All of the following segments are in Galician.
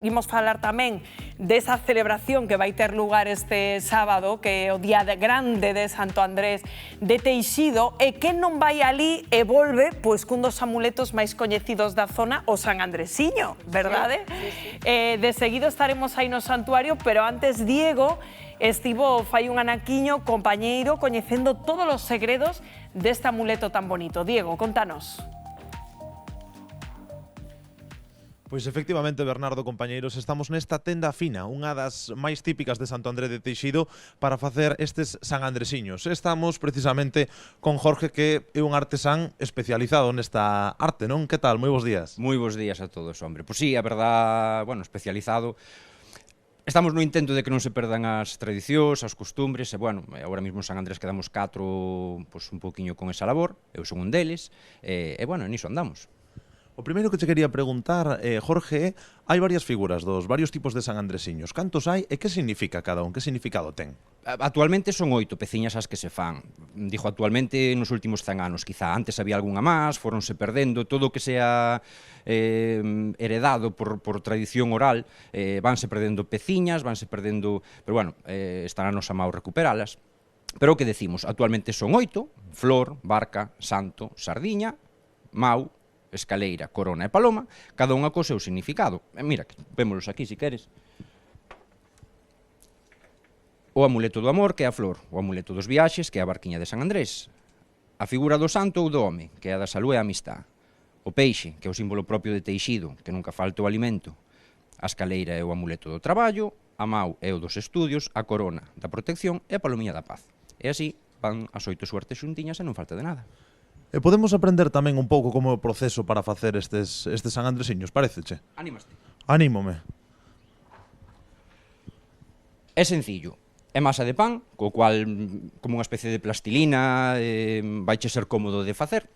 Imos falar tamén desa celebración que vai ter lugar este sábado, que é o Día Grande de Santo Andrés de Teixido, e que non vai ali e volve pois cun dos amuletos máis coñecidos da zona, o San Andresiño, verdade? Sí. De seguido estaremos aí no santuario, pero antes Diego estivo fai un anaquiño compañeiro coñecendo todos os segredos deste amuleto tan bonito. Diego, contanos. Pois efectivamente, Bernardo, compañeiros, estamos nesta tenda fina, unha das máis típicas de Santo Andrés de Teixido, para facer estes San Andresiños. Estamos precisamente con Jorge, que é un artesán especializado nesta arte, non? Que tal? Moi bons días. Moi bons días a todos, hombre. Pois sí, a verdad, bueno, especializado. Estamos no intento de que non se perdan as tradicións, as costumbres, e, bueno, agora mesmo en San Andrés quedamos 4, pois un pouquiño con esa labor, eu son un deles, e, bueno, niso andamos. O primeiro que te quería preguntar, Jorge, hai varias figuras dos varios tipos de San Andresiños. Cantos hai e que significa cada un? Que significado ten? Actualmente son 8 peciñas as que se fan. Dixo actualmente nos últimos 100 anos, quizá antes había algunha máis, foronse perdendo, todo o que sea heredado por tradición oral, vanse perdendo peciñas, vanse perdendo, pero bueno, está na nosa mão recuperalas. Pero o que decimos, actualmente son 8, flor, barca, santo, sardiña, mau, escaleira, corona e paloma, cada unha co seu significado. Mira, vémolos aquí, se queres. O amuleto do amor, que é a flor. O amuleto dos viaxes, que é a barquiña de San Andrés. A figura do santo ou do home, que é a da salud e a amistad. O peixe, que é o símbolo propio de Teixido, que nunca falta o alimento. A escaleira é o amuleto do traballo, a mau é o dos estudios, a corona da protección e a palomiña da paz. E así van as 8 suertes xuntiñas e non falta de nada. E podemos aprender tamén un pouco como é o proceso para facer estes San Andresiños, pareceche? Anímaste. Anímome. É sencillo. É masa de pan, co cual, como unha especie de plastilina, vaiche ser cómodo de facer.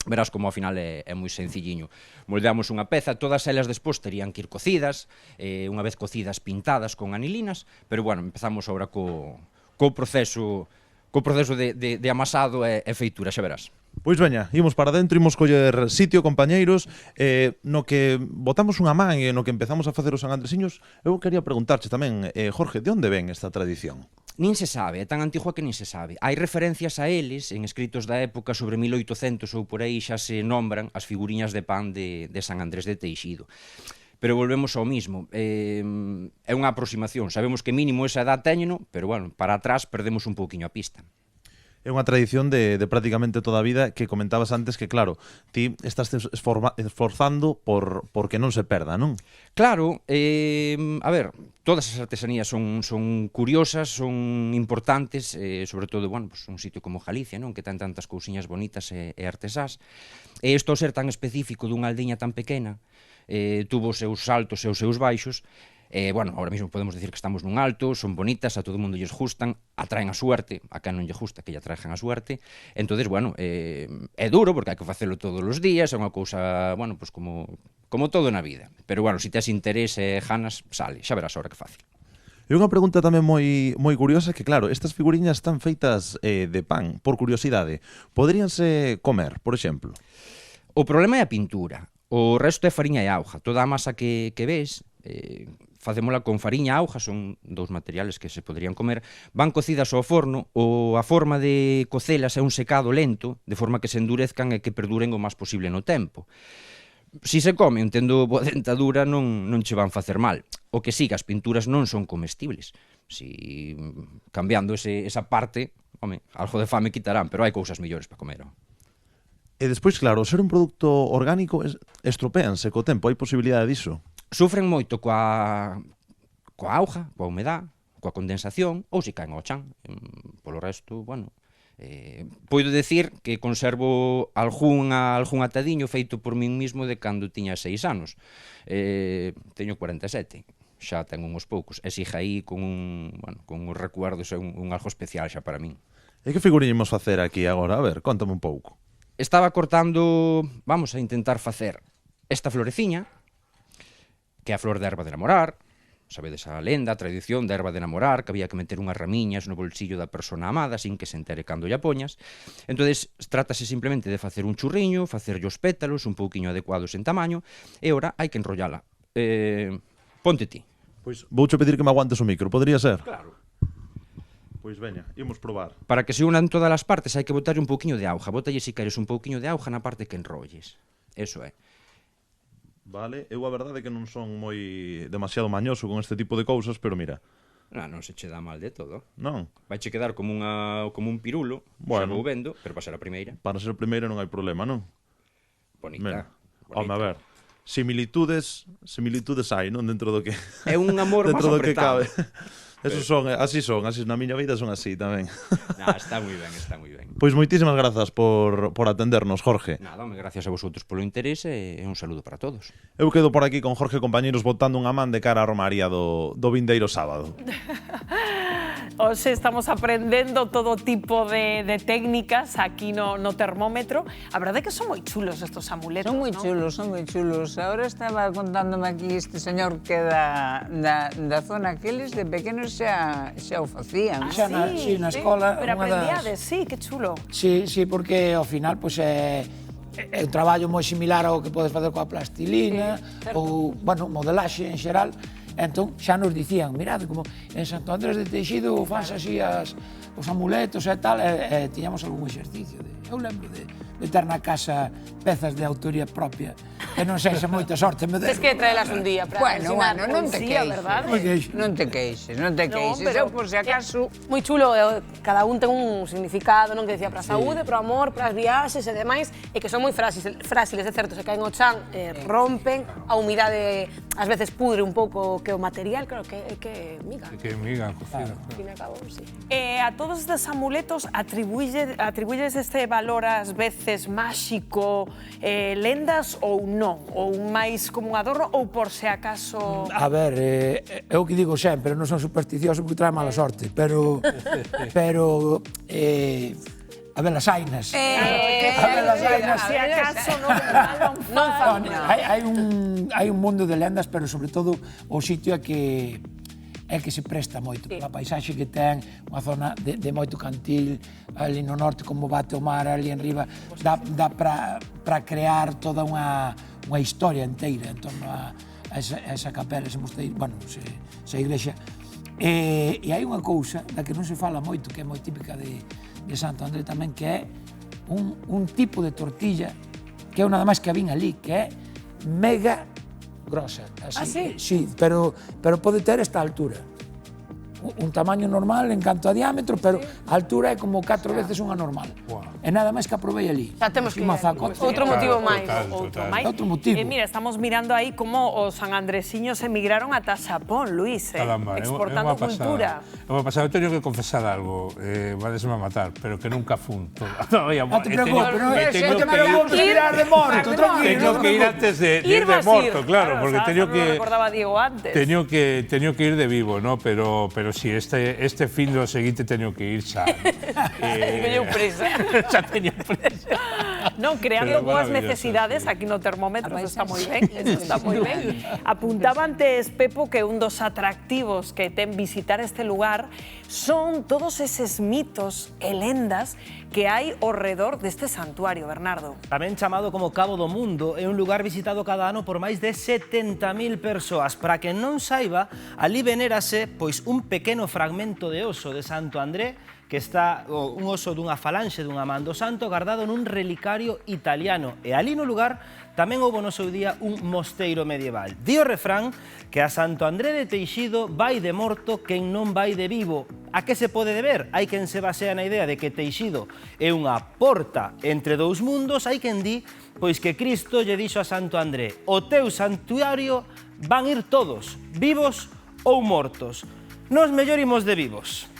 Verás como ao final é moi sencilliño. Moldeamos unha peza, todas elas despois terían que ir cocidas, unha vez cocidas pintadas con anilinas, pero bueno, empezamos agora co proceso de amasado e feitura, xa verás. Pois veña, imos para dentro, imos coller sitio, compañeiros, no que botamos unha man e no que empezamos a facer os San Andresiños. Eu quería preguntarche tamén, Jorge, de onde ven esta tradición? Nin se sabe, é tan antigua que nin se sabe. Hai referencias a eles en escritos da época sobre 1800 ou por aí xa se nombran as figuriñas de pan de San Andrés de Teixido. Pero volvemos ao mismo, é unha aproximación, sabemos que mínimo esa edad téñeno, pero bueno, para atrás perdemos un pouquiño a pista. É unha tradición de prácticamente toda a vida, que comentabas antes que, claro, ti estás esforzando por que non se perda, non? Claro, a ver, todas as artesanías son curiosas, son importantes, sobre todo, bueno, pues un sitio como Galicia, non, que ten tantas cousiñas bonitas e artesás. E isto ao ser tan específico dunha aldeña tan pequena, tuvo os seus altos e os seus baixos. Bueno, ahora mesmo podemos decir que estamos nun alto, son bonitas, a todo mundo lles gustan, atraen a suerte, a quen non lle gusta que lle atraen a suerte. Entonces, bueno, é duro porque hai que facelo todos os días, é unha cousa, bueno, pues como todo na vida. Pero, bueno, se tes interese e ganas, sale, xa verás ahora que fácil. E unha pregunta tamén moi curiosa, que claro, estas figuriñas están feitas de pan, por curiosidade. Poderíanse comer, por exemplo? O problema é a pintura. O resto é fariña e auga. Toda a masa que ves, facémola con fariña e auga, son dous materiales que se poderían comer, van cocidas ao forno, ou a forma de cocelas é un secado lento, de forma que se endurezcan e que perduren o máis posible no tempo. Si se come, tendo boa dentadura, non che van facer mal. O que sí, que as pinturas non son comestibles. Si cambiando esa parte, home, algo de fame quitarán, pero hai cousas mellores para comer. E despois, claro, ser un produto orgánico, estropéanse co tempo, hai posibilidade diso? Sufren moito coa auga, coa humedad, coa condensación, ou se caen ao chan. Polo resto, bueno, podo decir que conservo algún atadiño feito por min mismo de cando tiña 6 anos. Teño 47, xa ten uns poucos, e siga aí con uns recuerdos, un algo especial xa para min. E que figuriña imos facer aquí agora? A ver, contame un pouco. Estaba cortando, vamos a intentar facer esta floreciña, que é a flor de erva de namorar. Sabedes a lenda, a tradición da erva de namorar, que había que meter unhas ramiñas no bolsillo da persona amada sin que se entere cando lla poñas. Entonces, trátase simplemente de facer un churriño, facerlle os pétalos un pouquiño adecuados en tamaño, e ora hai que enrollala. Ponte ti. Pois vouche pedir que me aguantes o micro, podría ser? Claro. Pois veña, imos probar. Para que se unan todas as partes hai que botar un pouquiño de auga. Bótalle si queres un pouquiño de auga na parte que enrolles. Eso é. Vale, eu a verdade é que non son moi demasiado mañoso con este tipo de cousas, pero mira, Non se che dá mal de todo. non, Vai che quedar como un pirulo, xa Bueno. vou vendo, pero para ser a primeira. para ser primeiro non hai problema, non? Bonita. Home, a ver, similitudes hai, non, dentro do que É un amor máis dentro do que apretado. cabe. Esos son, así na miña vida son así tamén. Está moi ben, está moi ben. Pois moitísimas grazas por atendernos, Jorge. Nada, home, gracias a vosotros polo interese e un saludo para todos. Eu quedo por aquí con Jorge compañeros botando unha man de cara á romaría do vindeiro sábado. Hoxe estamos aprendendo todo tipo de técnicas aquí no termómetro. A verdade é que son moi chulos estos amuletos, Son moi ¿no? chulos, son moi chulos. Ahora estaba contándome aquí este señor que da zona que eles de pequenos xa o facían. Xa na escola, Pero unha das- aprendíades, sí, que chulo. Sí, porque ao final pois é un traballo moi similar ao que podes facer coa plastilina ou, bueno, modelaxe en xeral. Entón, xa nos dicían, mirade, como en Santo Andrés de Teixido fanse así os amuletos e tal, e tiñamos algún exercicio. Eu lembro de ter na casa pezas de autoría propia, que non sei se moita sorte me deron. Tens que traelas un día para ensinar non te poesía, queixes. verdad? Non queixo. Non te queixes, non te queixes. Eu, por se acaso... Moi chulo, cada un ten un significado, non, que decía para a saúde, para o amor, para as viaxes e demais, e que son moi frágiles, é certo, se caen ao chan, rompen, a humidade ás veces pudre un pouco que o material, claro, que miga. Que migan, cocido. Al fin e ao cabo, sí. A todos estes amuletos atribúlles este valor ás veces máxico, lendas ou non? Ou máis como un adorno ou por se acaso... A ver, eu que digo sempre, non son supersticioso porque trae mala sorte, pero a ver, as ainas. A ver, as ainas. Se acaso non Bueno, hai un mundo de lendas, pero sobre todo o sitio é que se presta moito, pola paisaxe que ten, unha zona de moito cantil, ali no norte como bate o mar, ali en riba, dá para crear toda unha historia inteira en torno a esa capela, ese mosteiro, bueno, esa igrexa. E hai unha cousa da que non se fala moito, que é moi típica de Santo André tamén, que é un tipo de tortilla que é nada máis que a vin ali, que é mega grosa. Así, sí, pero pode ter esta altura. Un tamaño normal en canto a diámetro, pero a altura é como 4 veces unha normal. E nada máis que aprovei ali. Xa temos que ir. Outro Claro, motivo máis. Outro motivo. Mira, estamos mirando aí como os sanandresiños emigraron ata Xapón, Luis, Caramba, exportando cultura. É unha pasada. Eu teño que confesar algo, vadesme a matar, pero que nunca fun. Todavía, Non te preocupes, non teño te preocupes de mirar de morto, tranquilo. Teño que ir antes de ir de morto, claro, porque teño Non que recordaba Diego antes. teño que ir de vivo, ¿no? Pero si este fin do seguinte teño que ir xa. Teño prisa. Xa teño prisa. Non, creando Pero boas maravilloso, necesidades sí. aquí no termómetro, eso está moi ben, eso está moi ben. Apuntaba antes, Pepo, que un dos atractivos que ten visitar este lugar son todos eses mitos e lendas que hai ao redor deste santuario, Bernardo. Tamén chamado como Cabo do Mundo, é un lugar visitado cada ano por máis de 70.000 persoas. Para quen non saiba, ali venérase pois un pequeno fragmento de oso de Santo André, que está un oso dunha falanxe dunha man do santo guardado nun relicario italiano. E ali no lugar tamén houbo no seu día un mosteiro medieval. Di o refrán que a Santo André de Teixido vai de morto quen non vai de vivo. A que se pode deber? Hai quen se basea na idea de que Teixido é unha porta entre dous mundos, hai quen di pois que Cristo lle dixo a Santo André: o teu santuario van ir todos, vivos ou mortos. Nos mellor imos de vivos.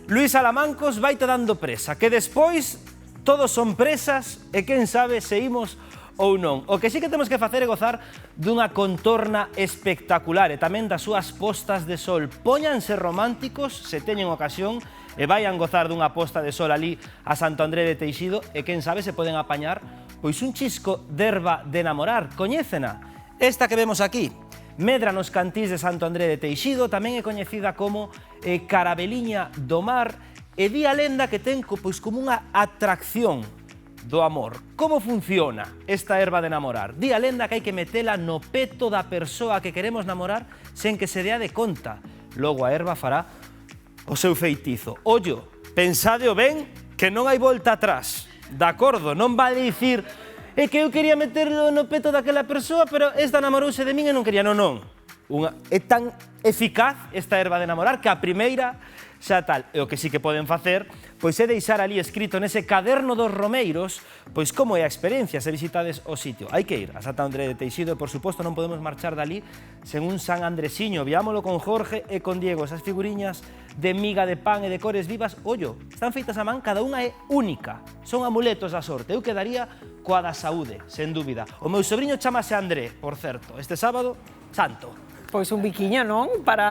Luis Alamancos vaite dando presa, que despois todos son presas e quen sabe se imos ou non. O que sí que temos que facer é gozar dunha contorna espectacular e tamén das súas postas de sol. Póñanse románticos se teñen ocasión e vayan gozar dunha posta de sol ali a Santo André de Teixido e quen sabe se poden apañar pois un chisco de erva de namorar. Coñécena? Esta que vemos aquí. Medra nos cantís de Santo André de Teixido, tamén é coñecida como Carabeliña do Mar, e di a lenda que ten pois como unha atracción do amor. Como funciona esta erva de namorar? Di a lenda que hai que metela no peto da persoa que queremos namorar sen que se dea de conta. Logo a erva fará o seu feitizo. Ollo, pensadeo ben que non hai volta atrás. De acordo, non vale dicir é que eu quería meterlo no peto daquela persoa, pero esta namorouse de min e non quería. Non. É tan eficaz esta erva de namorar que a primeira xa tal. E o que sí que poden facer pois é deixar ali escrito nese caderno dos romeiros pois como é a experiencia se visitades o sitio. Hai que ir a Santo André de Teixido e, por suposto, non podemos marchar dali sen un San Andresiño. Viámolo con Jorge e con Diego. Esas figuriñas de miga de pan e de cores vivas, ollo, están feitas a man, cada unha é única. Son amuletos da sorte. Eu quedaría coa da saúde, sen dúbida. O meu sobriño chamase André, por certo. Este sábado, santo. Pois un biquiño, non? Para